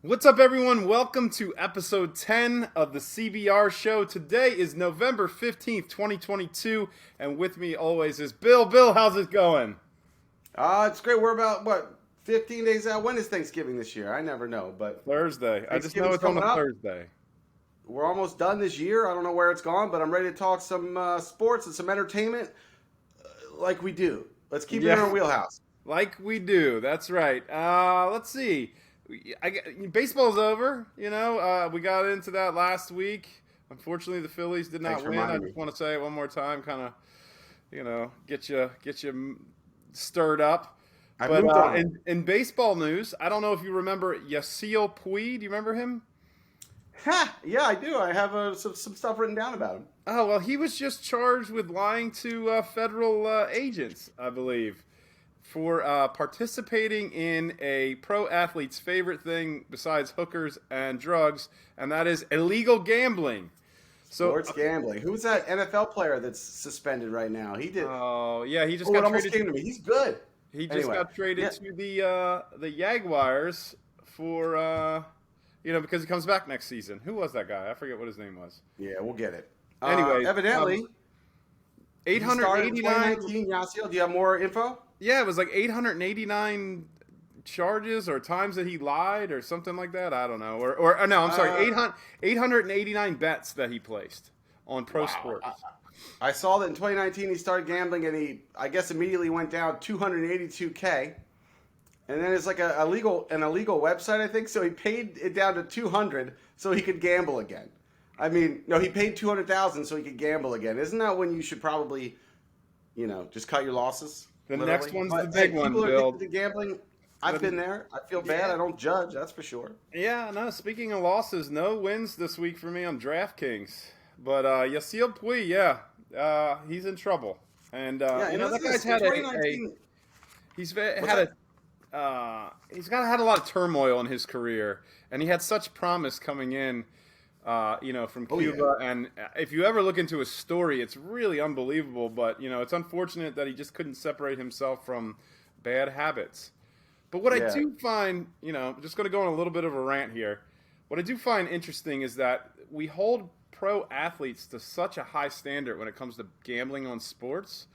What's up, everyone? Welcome to episode 10 of the CBR show. Today is November 15th, 2022, and with me always is Bill. Bill, how's it going? It's great. We're about, 15 days out? When is Thanksgiving this year? I never know, but Thursday. I just know Thanksgiving's it's on coming a up. Thursday. We're almost done this year. I don't know where it's gone, but I'm ready to talk some sports and some entertainment like we do. Let's keep it in Yeah, our wheelhouse. like we do. That's right. Let's see. Baseball's over. We got into that last week. Unfortunately, the Phillies did Thanks not for win. I reminding me. just want to say it one more time, kind of, get you stirred up. I But moved on. in baseball news, I don't know if you remember Yasiel Puig. Do you remember him? Ha! Yeah, I do. I have some stuff written down about him. Oh, well, he was just charged with lying to federal agents, I believe, for participating in a pro athlete's favorite thing besides hookers and drugs, and that is illegal gambling. So, Sports gambling. Who's that NFL player that's suspended right now? He did. oh yeah, he just Oh, it got almost traded. came to me. He's good. He just Anyway, got traded yeah. to the Jaguars for because he comes back next season. Who was that guy? I forget what his name was. Yeah, we'll get it. Anyway, Evidently, he started in 889. 2019. Yasiel, do you have more info? Yeah, it was like 889 charges or times that he lied or something like that. I don't know. Or no, I'm sorry, 889 bets that he placed on pro sports. I saw that in 2019 he started gambling and he, I guess, immediately went down 282K. And then it's like an illegal website, I think. So he paid it down to 200 so he could gamble again. I mean, no, he paid 200,000 so he could gamble again. Isn't that when you should probably, just cut your losses? The Literally? next one's But, the big one, people are Bill. addicted to gambling. I've been there. I feel bad. Yeah. I don't judge. That's for sure. Yeah, no, speaking of losses, no wins this week for me on DraftKings. But Yasiel Puig, he's in trouble. And Yeah, and that listen, guy's in had 2019. he's What's had that? had a lot of turmoil in his career, and he had such promise coming in, from Oh Cuba. yeah. And if you ever look into his story, it's really unbelievable. But it's unfortunate that he just couldn't separate himself from bad habits. But what I Yeah. do find, just going to go on a little bit of a rant here. What I do find interesting is that we hold pro athletes to such a high standard when it comes to gambling on sports,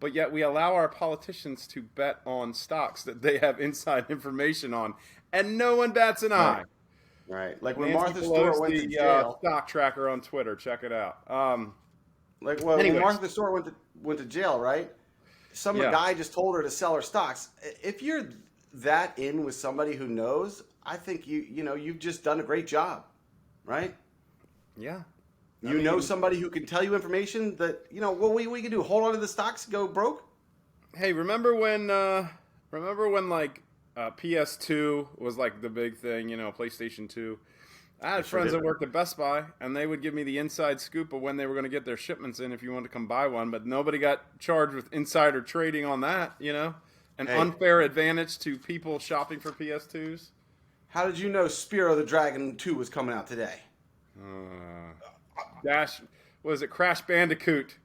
but yet we allow our politicians to bet on stocks that they have inside information on, and no one bats an eye. Right. Right. Like when Nancy Martha Stewart went to Pelosi, jail. stock tracker on Twitter. Check it out. When Anyways, Martha Stewart went to jail, right? Some yeah. guy just told her to sell her stocks. If you're that in with somebody who knows, I think you've just done a great job, right? Yeah. You know somebody who can tell you information that what we can do. Hold on to the stocks, go broke. Hey, remember when like PS2 was like the big thing, PlayStation 2? I had sure friends did. that worked at Best Buy, and they would give me the inside scoop of when they were going to get their shipments in if you wanted to come buy one, but nobody got charged with insider trading on that, An Hey, unfair advantage to people shopping for PS2s. how did you know Spyro the Dragon 2 was coming out today? Was it Crash Bandicoot?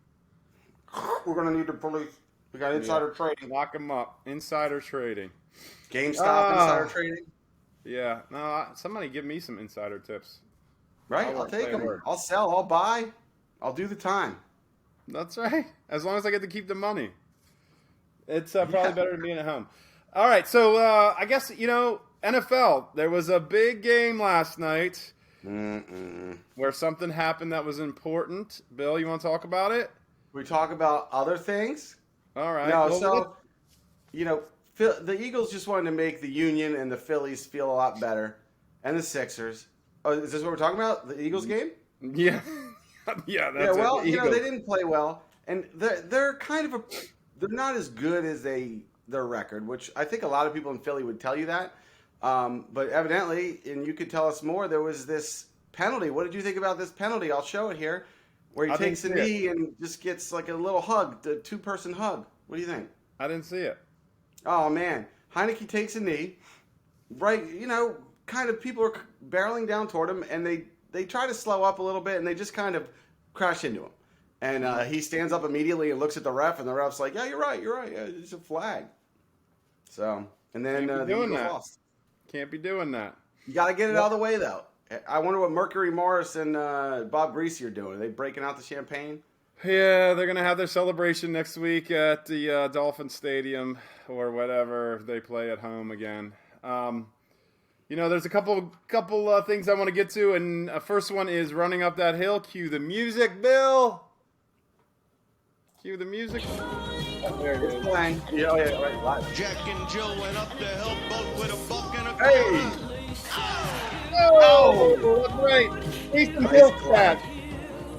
We're gonna need the police. We got insider trading. Lock them up. Insider trading. GameStop insider trading. Yeah. No, somebody give me some insider tips. Right? I I'll won't take say a them. word. I'll sell. I'll buy. I'll do the time. That's right. As long as I get to keep the money. It's probably Yeah. better than being at home. All right. So I guess, NFL. There was a big game last night where something happened that was important. Bill, you want to talk about it? We talk about other things. All right. No, Well, so the Eagles just wanted to make the Union and the Phillies feel a lot better, and the Sixers. Oh, is this what we're talking about? The Eagles game? yeah. Yeah, that's Yeah. Well, it. they didn't play well, and they're kind of they're not as good as their record, which I think a lot of people in Philly would tell you that. But evidently, and you could tell us more, there was this penalty. What did you think about this penalty? I'll show it here, where he I didn't takes a see it. knee and just gets like a little hug, the two-person hug. What do you think? I didn't see it. Oh, man. Heineke takes a knee, right, kind of people are barreling down toward him, and they try to slow up a little bit, and they just kind of crash into him. And he stands up immediately and looks at the ref, and the ref's like, yeah, you're right. Yeah, it's a flag. So, and then Can't be the doing Eagles that. lost. Can't be doing that. You got to get it out of the way, though. I wonder what Mercury Morris and Bob Greasy are doing. Are they breaking out the champagne? Yeah, they're gonna have their celebration next week at the Dolphin Stadium or whatever they play at home again. There's a couple things I want to get to, and first one is running up that hill. Cue the music, Bill. Cue the music. Oh, there it is. Fine. Yeah, right. Jack and Jill went up the hill both with a buck and a Hey! Oh, that's right. Taysom Hill stats.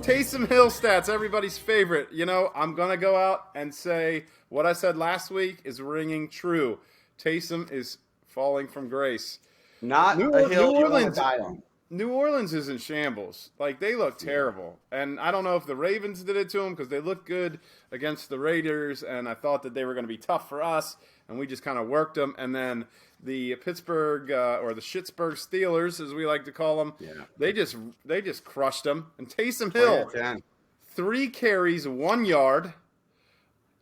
Taysom Hill stats, everybody's favorite. I'm going to go out and say what I said last week is ringing true. Taysom is falling from grace. Not a hill you want to die on. New Orleans is in shambles. Like, they look terrible. And I don't know if the Ravens did it to them because they looked good against the Raiders, and I thought that they were going to be tough for us, and we just kind of worked them. And then the Pittsburgh or the Schittsburg Steelers, as we like to call them, they just crushed them. And Taysom Hill, 3 carries, 1 yard,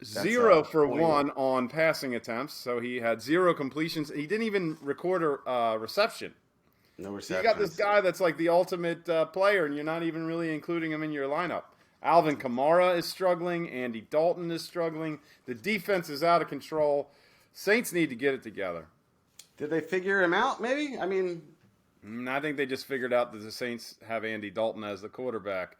0 for 1 on passing attempts. So he had 0 completions. He didn't even record a reception. No reception. You got this guy that's like the ultimate player, and you're not even really including him in your lineup. Alvin Kamara is struggling. Andy Dalton is struggling. The defense is out of control. Saints need to get it together. Did they figure him out, maybe? I think they just figured out that the Saints have Andy Dalton as the quarterback.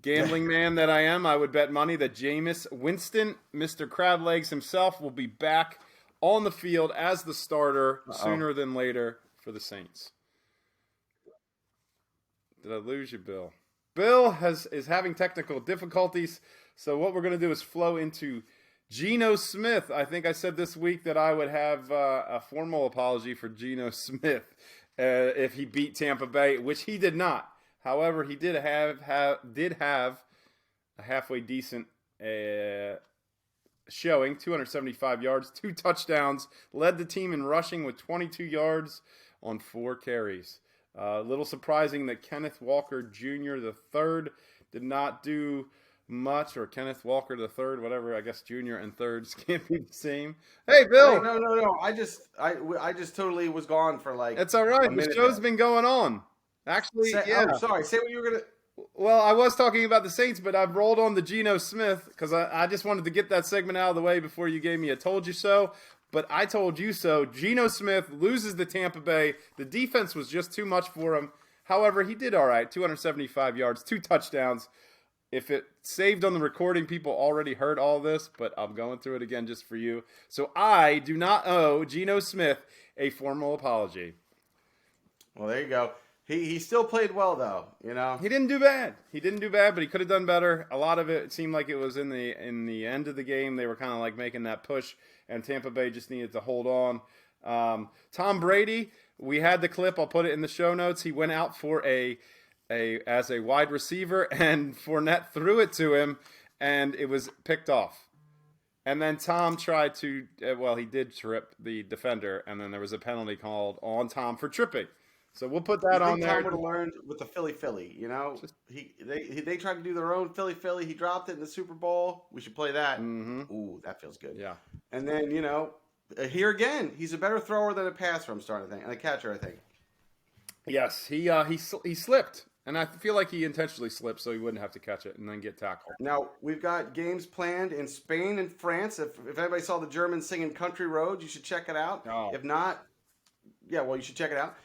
Gambling man that I am, I would bet money that Jameis Winston, Mr. Crab Legs himself, will be back on the field as the starter sooner than later for the Saints. Did I lose you, Bill? Bill is having technical difficulties, so what we're going to do is flow into Geno Smith. I think I said this week that I would have a formal apology for Geno Smith if he beat Tampa Bay, which he did not. However, he did have a halfway decent showing, 275 yards, 2 touchdowns, led the team in rushing with 22 yards on 4 carries. A little surprising that Kenneth Walker Jr. the third did not do much, or Kenneth Walker the third, whatever. I guess junior and thirds can't be the same. Hey, Bill. Hey, no. I just totally was gone for like. It's all right. The show's been going on. Actually, yeah. Oh, sorry. Say what you were gonna. Well, I was talking about the Saints, but I've rolled on the Geno Smith because I just wanted to get that segment out of the way before you gave me a told you so. But I told you so. Geno Smith loses to Tampa Bay. The defense was just too much for him. However, he did all right. 275 yards, 2 touchdowns. If it saved on the recording, people already heard all this, but I'm going through it again just for you. So I do not owe Geno Smith a formal apology. Well, there you go. He still played well, though. He didn't do bad. But he could have done better. A lot of it seemed like it was in the end of the game. They were kind of like making that push, and Tampa Bay just needed to hold on. Tom Brady, we had the clip. I'll put it in the show notes. He went out for as a wide receiver, and Fournette threw it to him, and it was picked off. And then Tom tried to, he did trip the defender, and then there was a penalty called on Tom for tripping. So we'll put that on there. Tom would have learned with the Philly. They tried to do their own Philly. He dropped it in the Super Bowl. We should play that. Mm-hmm. Ooh, that feels good. Yeah. And then here again, he's a better thrower than a passer. I'm starting to think, and a catcher, I think. Yes, he slipped, and I feel like he intentionally slipped so he wouldn't have to catch it and then get tackled. Now we've got games planned in Spain and France. If anybody saw the Germans singing "Country Roads," you should check it out. Oh. If not, you should check it out.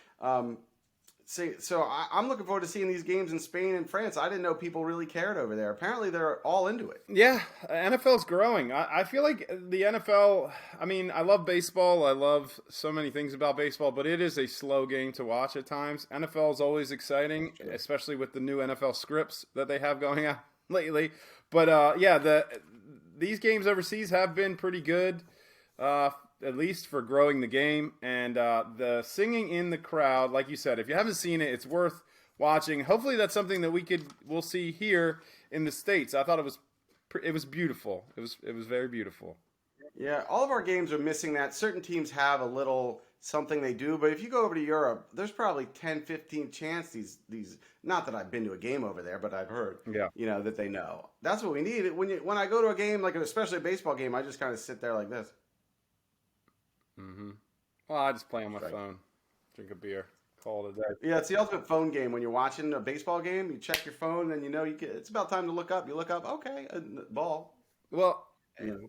So I'm looking forward to seeing these games in Spain and France. I didn't know people really cared over there. Apparently, they're all into it. Yeah, NFL's growing. I feel like the NFL, I love baseball. I love so many things about baseball, but it is a slow game to watch at times. NFL is always exciting, especially with the new NFL scripts that they have going out lately. But, these games overseas have been pretty good. At least for growing the game, and the singing in the crowd, like you said, if you haven't seen it, it's worth watching. Hopefully that's something that we'll see here in the States. I thought it was beautiful. It was very beautiful. Yeah, all of our games are missing that. Certain teams have a little something they do, but if you go over to Europe, there's probably 10, 15 chance these not that I've been to a game over there, but I've heard, that they know. That's what we need. When I go to a game, like especially a baseball game, I just kind of sit there like this. Mm-hmm. Well, I just play on my phone. drink a beer, call it a day. Yeah, it's the ultimate phone game. When you're watching a baseball game, you check your phone, and it's about time to look up. You look up, okay, ball. Well, You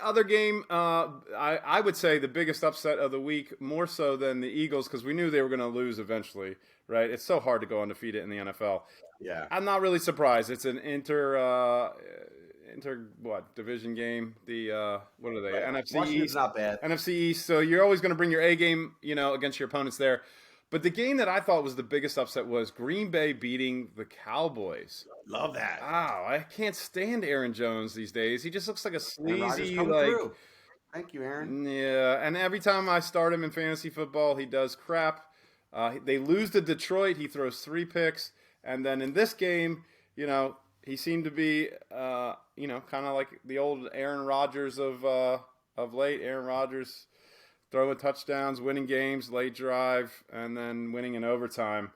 other game, I would say the biggest upset of the week, more so than the Eagles, because we knew they were going to lose eventually, right? It's so hard to go undefeated in the NFL. Yeah. I'm not really surprised. It's an inter division game. The what are they? Right. NFC Washington's East. not bad. NFC East. So you're always going to bring your A game, against your opponents there. But the game that I thought was the biggest upset was Green Bay beating the Cowboys. Love that. Wow, I can't stand Aaron Jones these days. He just looks like a And Rodgers sleazy, coming like, through. Thank you, Aaron. yeah. And every time I start him in fantasy football, he does crap. They lose to Detroit. He throws 3 picks, and then in this game, he seemed to be, kind of like the old Aaron Rodgers of late. Aaron Rodgers throwing touchdowns, winning games, late drive, and then winning in overtime.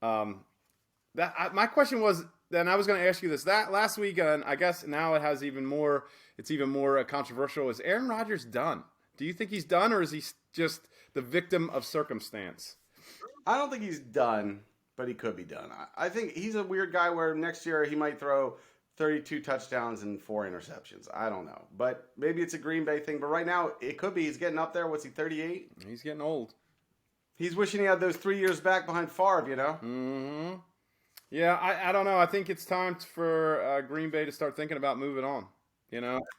My question was, then I was going to ask you this. That last week, and I guess now it's even more controversial. Is Aaron Rodgers done? Do you think he's done, or is he just the victim of circumstance? I don't think he's done, but he could be done. I think he's a weird guy where next year he might throw 32 touchdowns and 4 interceptions. I don't know. But maybe it's a Green Bay thing. But right now, it could be. He's getting up there. What's he, 38? He's getting old. He's wishing he had those 3 years back behind Favre, Mm-hmm. Yeah, I don't know. I think it's time for Green Bay to start thinking about moving on.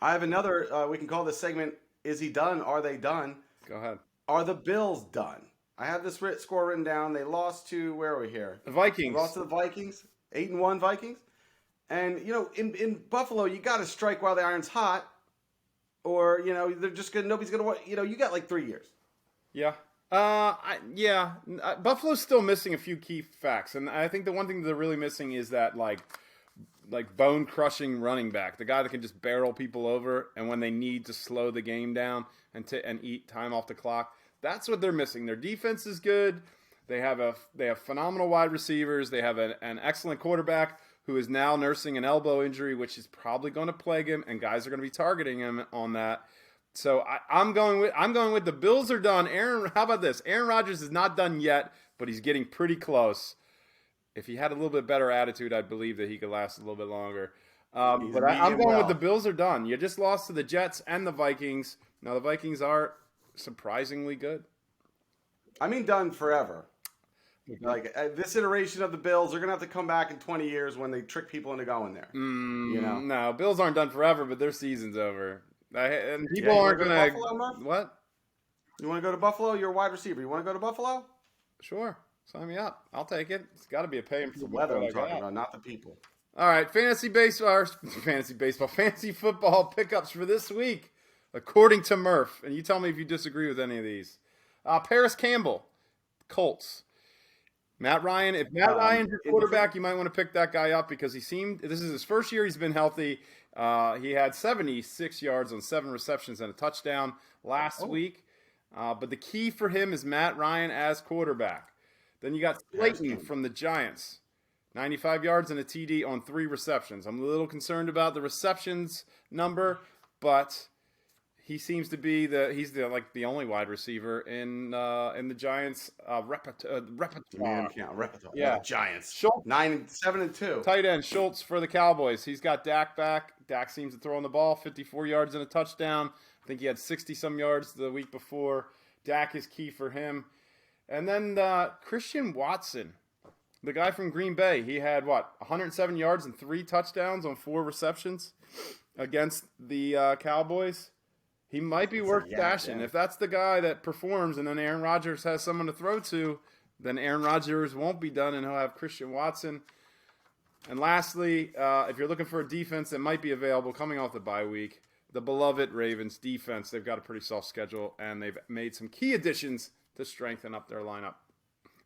I have another, we can call this segment, Is He Done? Are They Done? Go ahead. Are the Bills done? I have this score written down. They lost to, where are we here? The Vikings. They lost to the Vikings. 8-1 Vikings. And, in Buffalo, you got to strike while the iron's hot. Or, they're just going to, nobody's going to, you got like 3 years. Yeah. Buffalo's still missing a few key facts. And I think the one thing they're really missing is that, like bone-crushing running back. The guy that can just barrel people over. And when they need to slow the game down and eat time off the clock. That's what they're missing. Their defense is good. They have phenomenal wide receivers. They have an excellent quarterback who is now nursing an elbow injury, which is probably going to plague him, and guys are going to be targeting him on that. So I'm going with the Bills are done. How about this? Aaron Rodgers is not done yet, but he's getting pretty close. If he had a little bit better attitude, I believe that he could last a little bit longer. But I'm going with the Bills are done. You just lost to the Jets and the Vikings. Now the Vikings are surprisingly good. I mean, done forever. Like this iteration of the Bills, they're gonna have to come back in 20 years when they trick people into going there. No, Bills aren't done forever, but their season's over. And people aren't gonna. What? You want to go to Buffalo? You're a wide receiver. You want to go to Buffalo? Sure, sign me up. I'll take it. It's got to be a pay. It's the weather I'm talking about, not the people. All right, fantasy football pickups for this week, according to Murph. And you tell me if you disagree with any of these. Paris Campbell, Colts. Matt Ryan. If Matt Ryan's your quarterback, you might want to pick that guy up because this is his first year he's been healthy. He had 76 yards on 7 receptions and a touchdown last week. But the key for him is Matt Ryan as quarterback. Then you got Slayton from the Giants. 95 yards and a TD on 3 receptions. I'm a little concerned about the receptions number, but he seems to be the only wide receiver in the Giants repertoire. Repertoire. Yeah, Giants. Schultz, 7-2. tight end Schultz for the Cowboys. He's got Dak back. Dak seems to throw on the ball, 54 yards and a touchdown. I think he had 60-some yards the week before. Dak is key for him. And then Christian Watson, the guy from Green Bay. He had, 107 yards and 3 touchdowns on 4 receptions against the Cowboys. He might be worth stashing. If that's the guy that performs and then Aaron Rodgers has someone to throw to, then Aaron Rodgers won't be done and he'll have Christian Watson. And lastly, if you're looking for a defense that might be available coming off the bye week, the beloved Ravens defense. They've got a pretty soft schedule and they've made some key additions to strengthen up their lineup.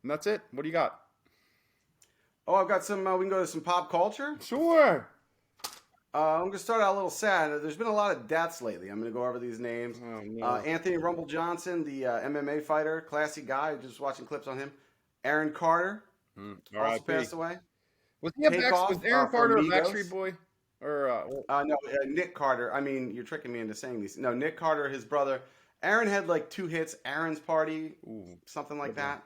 And that's it. What do you got? Oh, I've got some, we can go to some pop culture. Sure. I'm going to start out a little sad. There's been a lot of deaths lately. I'm going to go over these names. Oh, no. Anthony Rumble Johnson, the MMA fighter, classy guy. Just watching clips on him. Aaron Carter also passed away. Was Aaron Carter a Backstreet Boy? Or no, Nick Carter. I mean, you're tricking me into saying these. No, Nick Carter, his brother. Aaron had like 2 hits. Aaron's Party, something like that.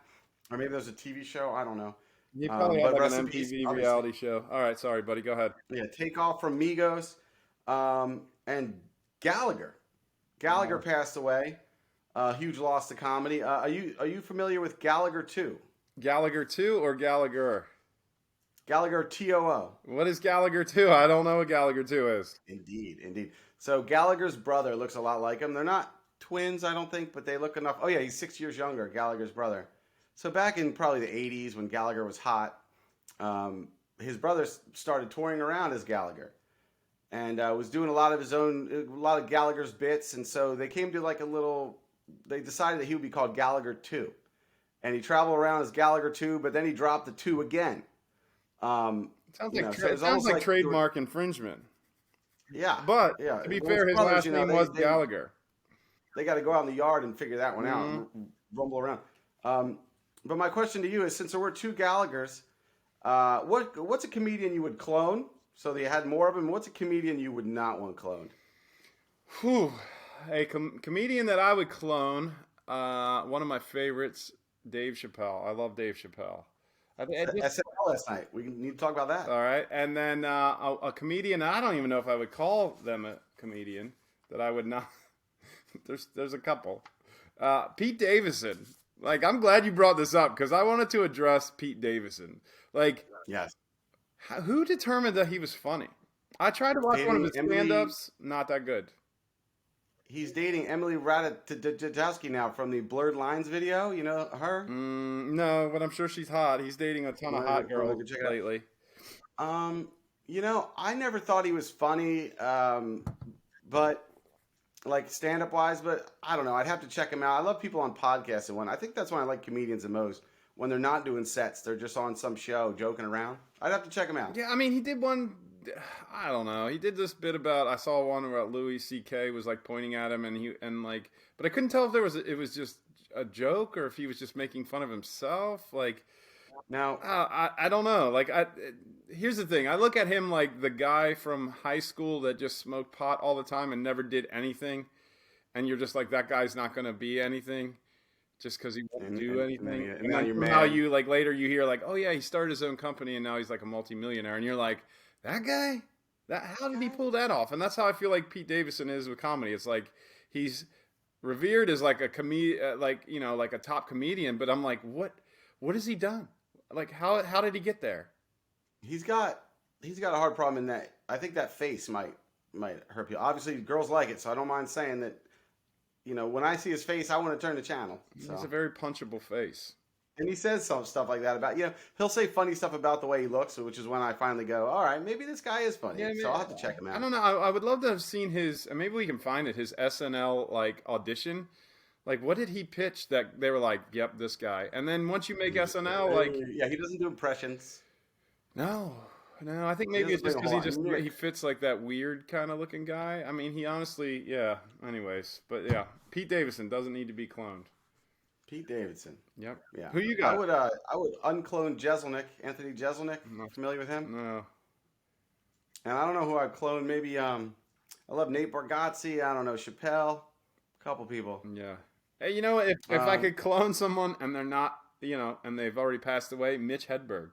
or maybe there's a TV show. I don't know. He probably had But like rest an in peace, MTV obviously. reality show. All right, sorry, buddy. Go ahead. Yeah, Take Off from Migos, and Gallagher. Gallagher passed away. Huge loss to comedy. Are you familiar with Gallagher 2? Gallagher 2 or Gallagher? Gallagher TOO. What is Gallagher 2? I don't know what Gallagher 2 is. Indeed, indeed. So Gallagher's brother looks a lot like him. They're not twins, I don't think, but they look enough. Oh yeah, he's 6 years younger, Gallagher's brother. So back in probably the 80s when Gallagher was hot, his brother started touring around as Gallagher and was doing a lot of Gallagher's bits. And so they came to like they decided that he would be called Gallagher 2. And he traveled around as Gallagher 2, but then he dropped the 2 again. Sounds so sounds like trademark infringement. Yeah. But yeah. to be Well, fair, his brothers, last name was Gallagher. They got to go out in the yard and figure that one out and rumble around. But my question to you is, since there were 2 Gallaghers, what's a comedian you would clone so that you had more of them? What's a comedian you would not want cloned? Whew. A comedian that I would clone, one of my favorites, Dave Chappelle. I love Dave Chappelle. SNL last night. We need to talk about that. All right. And then a comedian, I don't even know if I would call them a comedian, that I would not. There's a couple. Pete Davidson. Like, I'm glad you brought this up because I wanted to address Pete Davidson. Like, yes. Who determined that he was funny? I tried to watch one of his stand-ups. Not that good. He's dating Emily Ratajkowski now from the Blurred Lines video. You know her? No, but I'm sure she's hot. He's dating a ton of hot girls lately. I never thought he was funny, but like stand-up wise, but I don't know. I'd have to check him out. I love people on podcasts and I think that's when I like comedians the most. When they're not doing sets, they're just on some show joking around. I'd have to check him out. Yeah, I mean, he did one. I don't know. He did this bit about. I saw one where Louis C.K. was like pointing at him, but I couldn't tell if it was just a joke or if he was just making fun of himself. Like, now I don't know. Like, here's the thing. I look at him like the guy from high school that just smoked pot all the time and never did anything, and you're just like, that guy's not going to be anything. Just because he won't do anything, and now then you're somehow mad. you like later you hear like, oh yeah, he started his own company and now he's like a multimillionaire, and you're like, that guy, how did he pull that off? And that's how I feel like Pete Davidson is with comedy. It's like he's revered as like a like a top comedian, but I'm like, what has he done? Like how did he get there? He's got a hard problem in that I think that face might hurt people. Obviously, girls like it, so I don't mind saying that. When I see his face, I want to turn the channel. So. He's a very punchable face. And he says some stuff like that about, he'll say funny stuff about the way he looks, which is when I finally go, all right, maybe this guy is funny. Yeah, so I'll have to check him out. I don't know. I would love to have seen his, and maybe we can find it, his SNL, like, audition. Like, what did he pitch that they were like, yep, this guy. And then once you make SNL, like... Yeah, he doesn't do impressions. No, I think maybe it's just because he fits like that weird kind of looking guy. I mean, he honestly, yeah. Anyways, but yeah, Pete Davidson doesn't need to be cloned. Pete Davidson. Yep. Yeah. Who you got? I would unclone Jeselnik, Anthony Jeselnik. No. Familiar with him? No. And I don't know who I'd clone. Maybe I love Nate Bargatze. I don't know, Chappelle. A couple people. Yeah. Hey, if I could clone someone and they're not, and they've already passed away, Mitch Hedberg.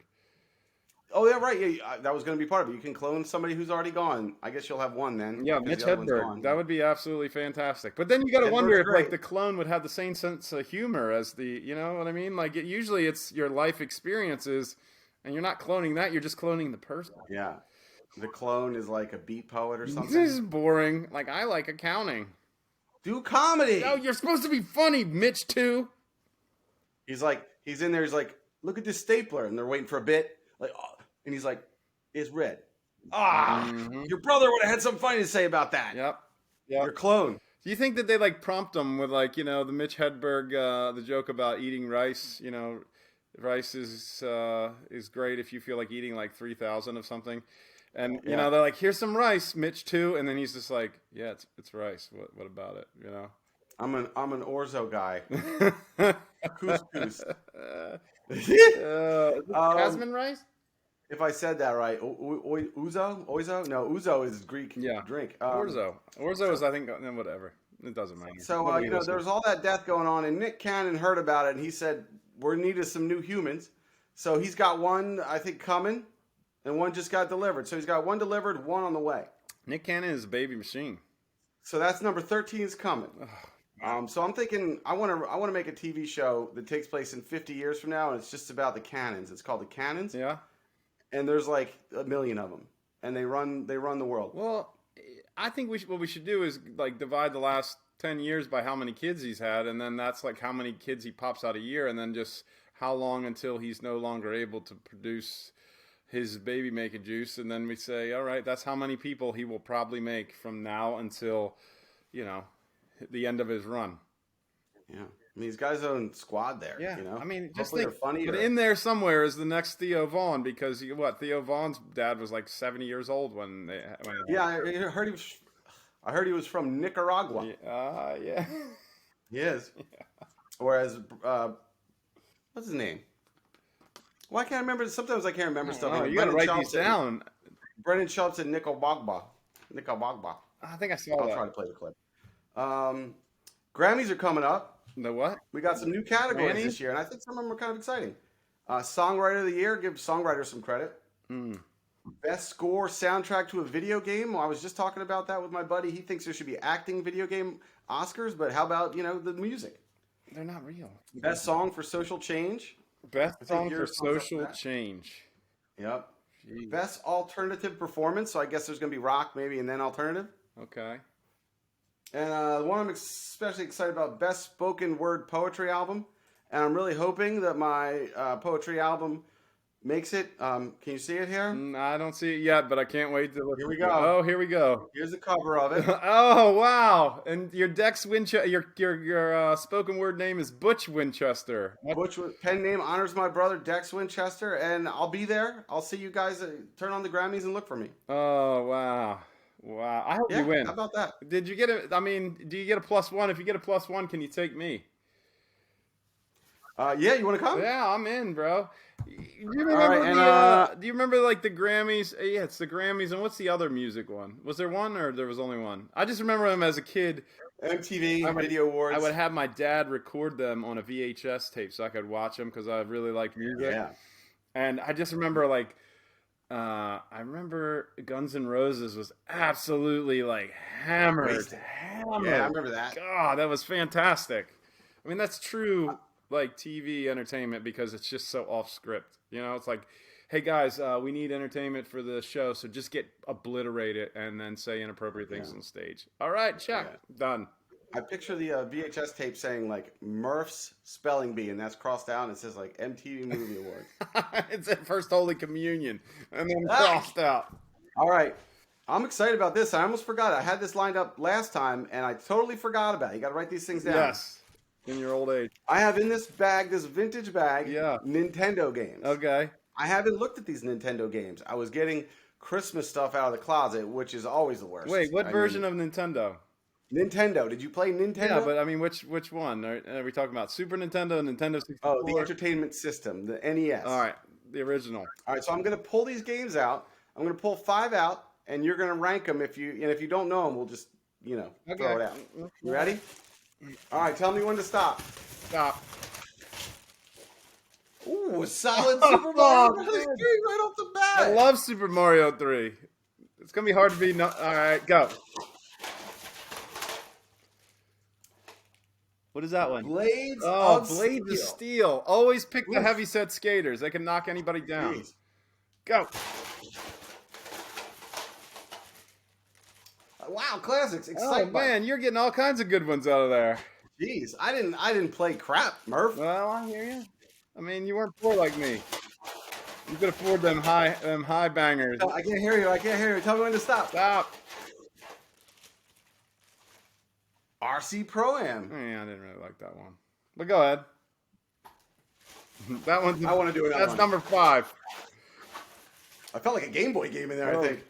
Oh, yeah, right. Yeah, that was going to be part of it. You can clone somebody who's already gone. I guess you'll have one then. Yeah, Mitch Hedberg. That would be absolutely fantastic. But then you got to wonder if like the clone would have the same sense of humor as the, you know what I mean? Like usually it's your life experiences, and you're not cloning that. You're just cloning the person. Yeah, the clone is like a beat poet or something. This is boring. Like I like accounting. Do comedy. No, you're supposed to be funny, Mitch too. He's in there. He's like, look at this stapler, and they're waiting for a bit. Like, oh. And he's like, it's red. Your brother would have had something funny to say about that. Yep. Your clone. Do you think that they like prompt him with like, the Mitch Hedberg, the joke about eating rice, rice is great if you feel like eating like 3,000 of something. And, they're like, here's some rice, Mitch too. And then he's just like, yeah, it's rice. What about it? I'm an orzo guy. Couscous. Jasmine rice? If I said that right, Ouzo? No, Ouzo is Greek drink. Orzo is, I think, whatever. It doesn't matter. So, there's all that death going on, and Nick Cannon heard about it, and he said, we're in need of some new humans. So he's got one, I think, coming, and one just got delivered. So he's got one delivered, one on the way. Nick Cannon is a baby machine. So that's number 13 is coming. So I'm thinking I want to make a TV show that takes place in 50 years from now, and it's just about the Cannons. It's called the Cannons. Yeah. And there's like a million of them, and they run the world. Well, I think what we should do is like divide the last 10 years by how many kids he's had, and then that's like how many kids he pops out a year, and then just how long until he's no longer able to produce his baby making juice, and then we say, all right, that's how many people he will probably make from now until, the end of his run. Yeah, I mean, these guys own squad there. Yeah, I mean, just hopefully think, they're funny. But in there somewhere is the next Theo Vaughn, because Theo Vaughn's dad was like 70 years old when yeah, I heard he was from Nicaragua. Yeah. He is. Yeah. Whereas, what's his name? Well, I can't remember. Sometimes I can't remember stuff. Oh, you got to write these down. Brendan Schaub said Nicaragua. I think I saw that. I'll try to play the clip. Grammys are coming up. The what? We got some new categories this year, and I think some of them are kind of exciting. Songwriter of the Year, give songwriters some credit. Best score soundtrack to a video game. Well, I was just talking about that with my buddy. He thinks there should be acting video game Oscars, but how about, the music? They're not real. Best song for social change. Best song for social change. Yep. Jeez. Best alternative performance. So I guess there's going to be rock maybe and then alternative. Okay. And the one I'm especially excited about, best spoken word poetry album. And I'm really hoping that my poetry album makes it. Can you see it here? I don't see it yet, but I can't wait to look. Here we go. Oh, here we go. Here's the cover of it. Oh, wow. And your Dex Winchester, your spoken word name is Butch Winchester. Butch pen name honors my brother Dex Winchester, and I'll be there. I'll see you guys. Turn on the Grammys and look for me. Oh, wow. Wow. I hope you win. How about that? Did you get it? I mean, do you get a +1? If you get a +1, can you take me? Yeah, you want to come? Yeah, I'm in, bro. Do you remember do you remember like the Grammys? Yeah, it's the Grammys. And what's the other music one? Was there one or there was only one? I just remember them as a kid. MTV Video Awards. I would have my dad record them on a VHS tape so I could watch them because I really liked music. Yeah. And I just remember like, I remember Guns N' Roses was absolutely like hammered. Yeah, I remember that. God, that was fantastic. I mean, that's true. Like TV entertainment because it's just so off script. It's like, hey guys, we need entertainment for the show, so just get obliterated and then say inappropriate things on stage. All right, check. Yeah. Done. I picture the VHS tape saying like Murph's Spelling Bee, and that's crossed out and it says like MTV Movie Awards. It's at First Holy Communion and then crossed out. All right. I'm excited about this. I almost forgot. I had this lined up last time and I totally forgot about it. You got to write these things down. Yes. In your old age. I have in this bag, this vintage bag, yeah, Nintendo games. Okay. I haven't looked at these Nintendo games. I was getting Christmas stuff out of the closet, which is always the worst. Wait, what version of Nintendo? Nintendo. Did you play Nintendo? Yeah, but I mean, which one? Are we talking about Super Nintendo, Nintendo 64? Oh, the entertainment system, the NES. All right, the original. All right, so I'm going to pull these games out. I'm going to pull 5 out, and you're going to rank them. If you don't know them, we'll just, throw it out. You ready? All right, tell me when to stop. Stop. Ooh, a solid Super Mario Brothers 3 right off the bat. I love Super Mario 3. It's going to be hard to be... All right, go. What is that one? Blades of Steel. Always pick the heavy-set skaters. They can knock anybody down. Jeez. Go. Wow, classics. Excite Oh, man, you're getting all kinds of good ones out of there. Jeez, I didn't play crap, Murph. Well, I hear you. I mean, you weren't poor like me. You could afford them high bangers. No, I can't hear you. Tell me when to stop. Stop. RC Pro-Am. Yeah, I didn't really like that one. But go ahead. That one's... I want to do it. That's number 5. I felt like a Game Boy game in there, I think.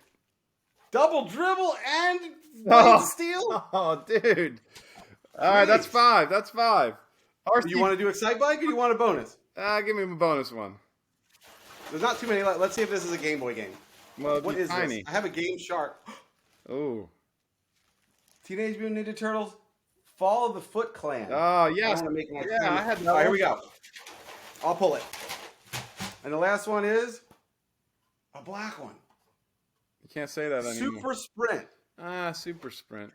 Double Dribble and Blade Steel? Oh, dude. All right, that's 5. That's 5. Do you want to do Excite Bike or do you want a bonus? Give me a bonus one. There's not too many. Let's see if this is a Game Boy game. Well, what is tiny. This? I have a Game Shark. Oh. Teenage Mutant Ninja Turtles, Fall of the Foot Clan. Oh, yes. I want to make I had that. All right, here we go. I'll pull it. And the last one is a black one. You can't say that anymore. Super Sprint. Super Sprint.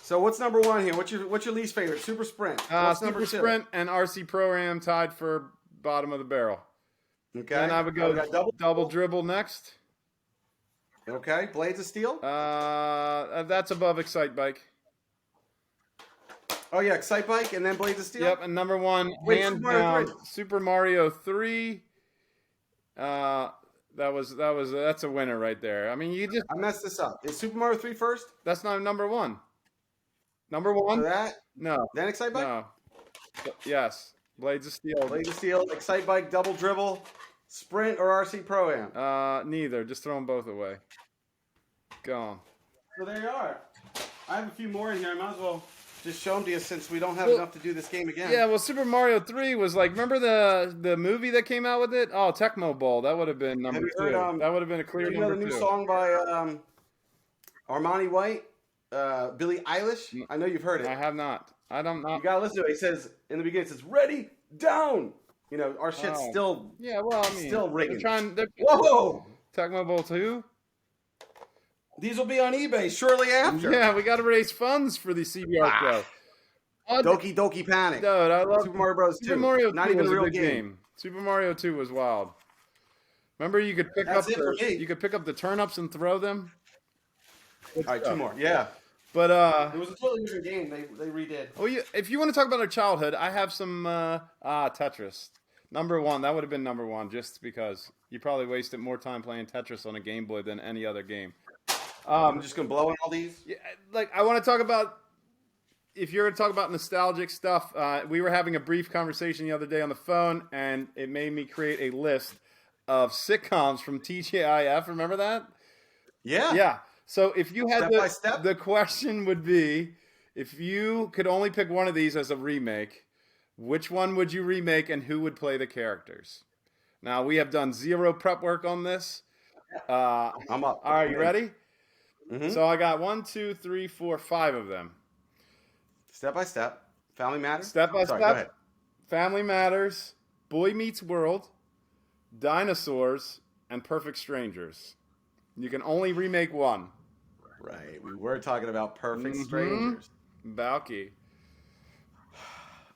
So what's number one here? What's your least favorite? Super Sprint. What's Super number two? Sprint and RC Pro-Am tied for bottom of the barrel. Okay. And I would go double dribble. dribble next. Okay. Blades of Steel. That's above Excite Bike. Oh yeah, Excite Bike and then Blades of Steel. Yep, and number one, Wait, hands Super Mario down, 3. Super Mario 3. That's a winner right there. I mean, I messed this up. Is Super Mario 3 first? That's not number one. Number one? So that? No. Then Excite Bike? No. Yes. Blades of Steel. Blades of Steel, Excite Bike, Double Dribble, Sprint, or RC Pro-Am? Neither. Just throw them both away. Gone. So there you are. I have a few more in here. I might as well just show them to you since we don't have enough to do this game again. Yeah, well, Super Mario 3 was like, remember the movie that came out with it? Oh, Tecmo Bowl. That would have been number 2. That would have been a clear number 2. You know the new song by Armani White, Billie Eilish? I know you've heard it. I have not. I don't know. You gotta listen to it. He says, in the beginning, it says, ready, down. You know, our shit's still still ringing. Whoa! Tecmo Bowl 2? These will be on eBay shortly after. Yeah, we got to raise funds for the CBR show. Doki Doki Panic. Dude, I love Super Mario Bros. 2. Super Mario 2 Not even was a real good game. Super Mario 2 was wild. Remember, you could pick up the turnips and throw them. All right, 2 more. Yeah, but it was a totally different game. They redid. Oh, yeah. If you want to talk about our childhood, I have some Tetris. Number 1. That would have been number 1, just because you probably wasted more time playing Tetris on a Game Boy than any other game. I'm just gonna blow in all these. Yeah, like I want to talk about. If you're going to talk about nostalgic stuff, we were having a brief conversation the other day on the phone, and it made me create a list of sitcoms from TGIF. Remember that? Yeah. Yeah. So if you had Step by step? the question would be, if you could only pick one of these as a remake, which one would you remake, and who would play the characters? Now, we have done zero prep work on this. I'm up. All right, you ready? Mm-hmm. So I got 1, 2, 3, 4, 5 of them. Step by step. Family Matters? Step by Sorry, step. go ahead. Family Matters, Boy Meets World, Dinosaurs, and Perfect Strangers. You can only remake one. Right. We were talking about Perfect Strangers. Balky.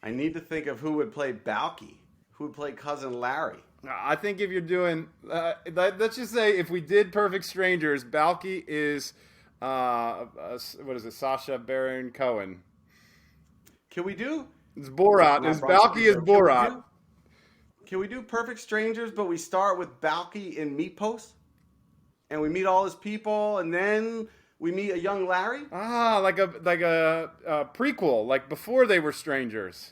I need to think of who would play Balky. Who would play Cousin Larry? I think if you're doing, let's just say if we did Perfect Strangers, Balky is, what is it, Sacha Baron Cohen. Can we do? It's Borat. Balky is Borat. Can we do Perfect Strangers, but we start with Balky in Meat Post? And we meet all his people, and then we meet a young Larry? Like a prequel, like before they were strangers.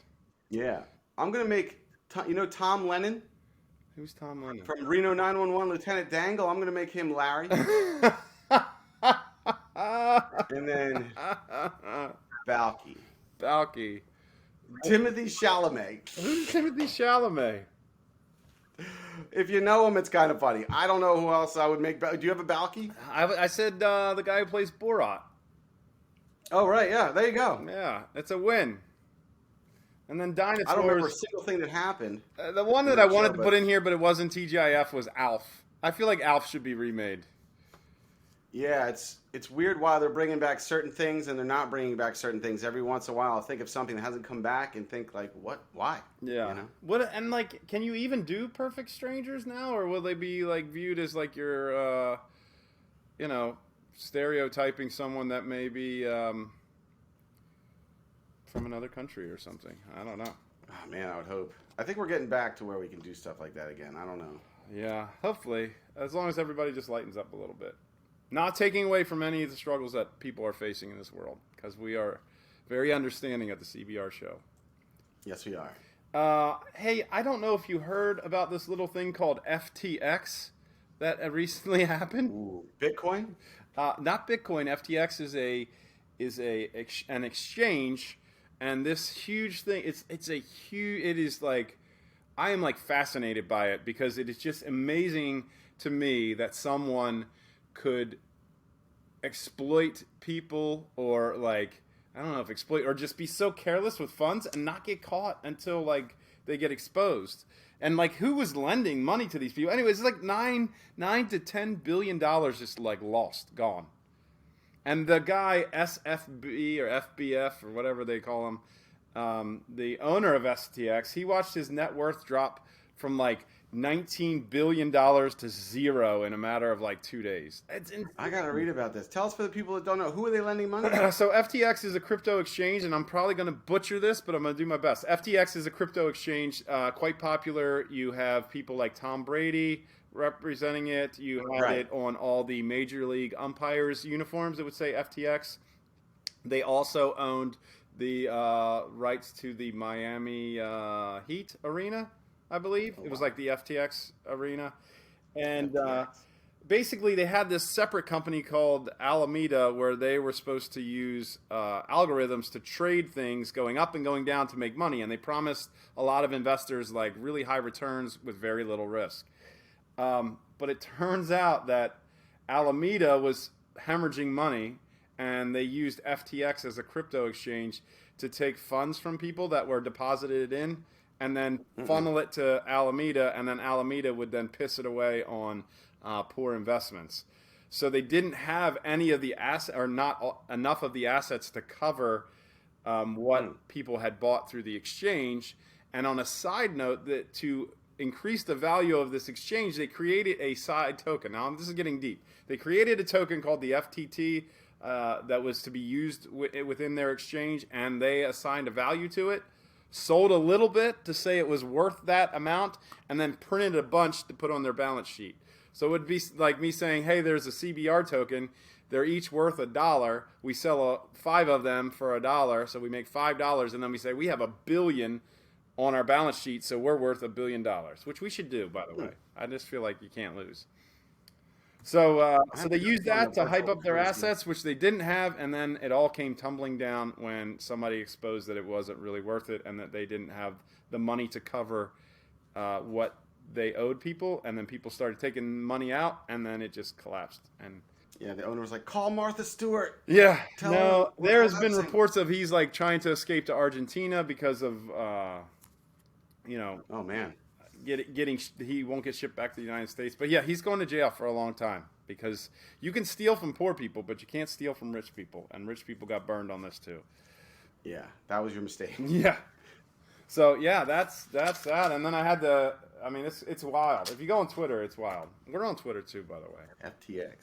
Yeah. I'm going to make, Tom Lennon? Who's Tom Lennon? From Reno 911, Lieutenant Dangle. I'm going to make him Larry. And then Balky. Balky. Timothy Chalamet. Who's Timothy Chalamet? If you know him, it's kind of funny. I don't know who else I would make. Do you have a Balky? I said the guy who plays Borat. Oh, right. Yeah. There you go. Yeah, it's a win. And then Dinosaurs. I don't remember a single thing that happened. The one that I wanted to put in here, but it wasn't TGIF, was Alf. I feel like Alf should be remade. Yeah, it's weird why they're bringing back certain things and they're not bringing back certain things. Every once in a while, I'll think of something that hasn't come back and think like, what? Why? Yeah. You know? What? And like, can you even do Perfect Strangers now, or will they be like viewed as like you're, stereotyping someone that may be from another country or something? I don't know. Oh, man, I would hope. I think we're getting back to where we can do stuff like that again. I don't know. Yeah, hopefully, as long as everybody just lightens up a little bit. Not taking away from any of the struggles that people are facing in this world, because we are very understanding at the CBR show. Yes, we are. Hey, I don't know if you heard about this little thing called FTX that recently happened. Ooh, Bitcoin? Not Bitcoin. FTX is an exchange, and this huge thing. It is like, I am like fascinated by it because it is just amazing to me that someone could exploit people, or like, I don't know if exploit, or just be so careless with funds and not get caught until like they get exposed. And like, who was lending money to these people? Anyways, it's like $9 to $10 billion just like lost, gone. And the guy SFB or FBF or whatever they call him, the owner of STX, he watched his net worth drop from like $19 billion to zero in a matter of like 2 days. I gotta read about this. Tell us, for the people that don't know, who are they lending money to? So FTX is a crypto exchange, and I'm probably going to butcher this, but I'm going to do my best. FTX is a crypto exchange, quite popular. You have people like Tom Brady representing it. You have it on all the major league umpires' uniforms. It would say FTX. They also owned the rights to the Miami Heat arena, I believe. It was like the FTX arena. And basically they had this separate company called Alameda where they were supposed to use algorithms to trade things going up and going down to make money. And they promised a lot of investors like really high returns with very little risk. But it turns out that Alameda was hemorrhaging money, and they used FTX as a crypto exchange to take funds from people that were deposited in and then funnel it to Alameda, and then Alameda would then piss it away on poor investments. So they didn't have any of the assets, or not enough of the assets to cover what people had bought through the exchange. And on a side note, that to increase the value of this exchange, they created a side token. Now, this is getting deep. They created a token called the FTT that was to be used within their exchange, and they assigned a value to it, sold a little bit to say it was worth that amount, and then printed a bunch to put on their balance sheet. So it would be like me saying, hey, there's a CBR token. They're each worth $1. We sell 5 of them for $1, so we make $5, and then we say we have $1 billion on our balance sheet, so we're worth $1 billion, which we should do, by the way. I just feel like you can't lose. So they used that to hype up their assets, which they didn't have, and then it all came tumbling down when somebody exposed that it wasn't really worth it and that they didn't have the money to cover what they owed people, and then people started taking money out, and then it just collapsed. And yeah, the owner was like, call Martha Stewart. Yeah, no, there's been reports of he's like trying to escape to Argentina because of, oh man, he won't get shipped back to the United States. But yeah, he's going to jail for a long time because you can steal from poor people, but you can't steal from rich people, and rich people got burned on this too. Yeah, that was your mistake. Yeah. So yeah, that's that. And then I had it's wild. If you go on Twitter, it's wild. We're on Twitter too, by the way. FTX.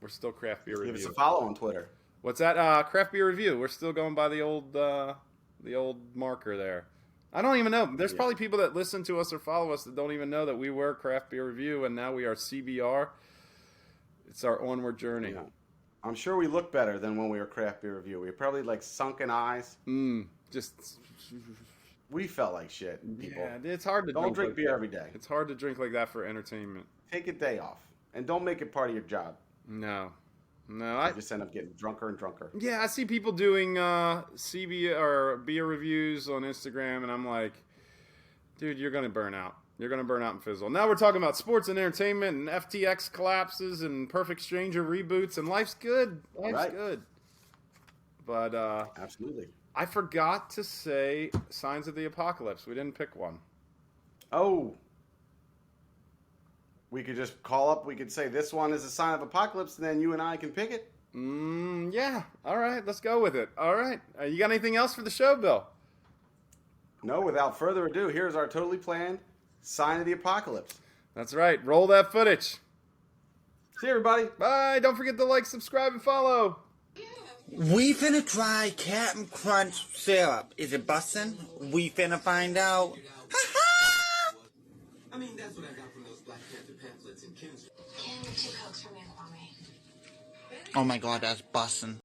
We're still Craft Beer Review. Give us a follow on Twitter. What's that? Craft Beer Review. We're still going by the old marker there. I don't even know. There's probably people that listen to us or follow us that don't even know that we were Craft Beer Review and now we are CBR. It's our onward journey. Yeah. I'm sure we look better than when we were Craft Beer Review. We probably like sunken eyes. We felt like shit, people. Yeah, it's hard to drink beer every day. It's hard to drink like that for entertainment. Take a day off, and don't make it part of your job. No, I just end up getting drunker and drunker. Yeah, I see people doing CBR or beer reviews on Instagram, and I'm like, dude, you're gonna burn out. You're gonna burn out and fizzle. Now we're talking about sports and entertainment, and FTX collapses, and Perfect Stranger reboots, and life's good. Life's good. But absolutely. I forgot to say Signs of the Apocalypse. We didn't pick one. Oh. We could just call up. We could say this one is a sign of apocalypse, and then you and I can pick it. Yeah. All right. Let's go with it. All right. You got anything else for the show, Bill? No. Without further ado, here's our totally planned sign of the apocalypse. That's right. Roll that footage. See you, everybody. Bye. Don't forget to like, subscribe, and follow. We finna try Captain Crunch syrup. Is it bussin'? We finna find out. Ha-ha! I mean, that's what I got from those Black Panther pamphlets in Kim's. Can you 2 Cokes for me and Kwame? Oh my god, that's bussin'.